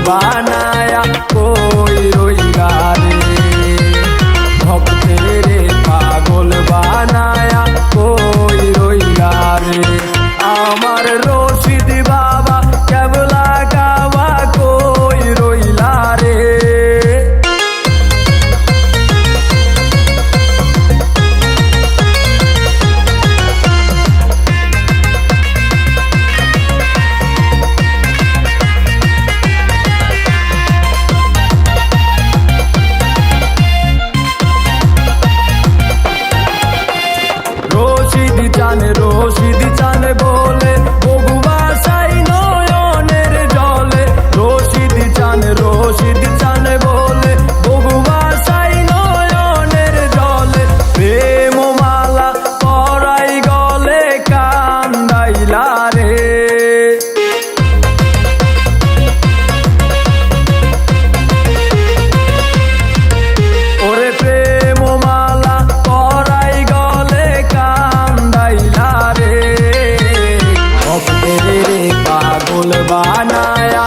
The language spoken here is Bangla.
বানায়া কই রইলা রে, ভক্তের পাগল বানায়া কই রইলা রে। আমার রশিদ বাবা কেবলা গাওয়া কই রইলা রে। রশিদ চান বলে বগুয়া সাই নয়নের জলে, রশিদ চান বলে বগুয়া সাই নয়নের জলে, প্রেম মালা পরাই গলে কান্দাইলা রে। ওরে প্রেম মালা পরাই গলে কান্দাইলা রে, ভক্তের পাগল বানায়া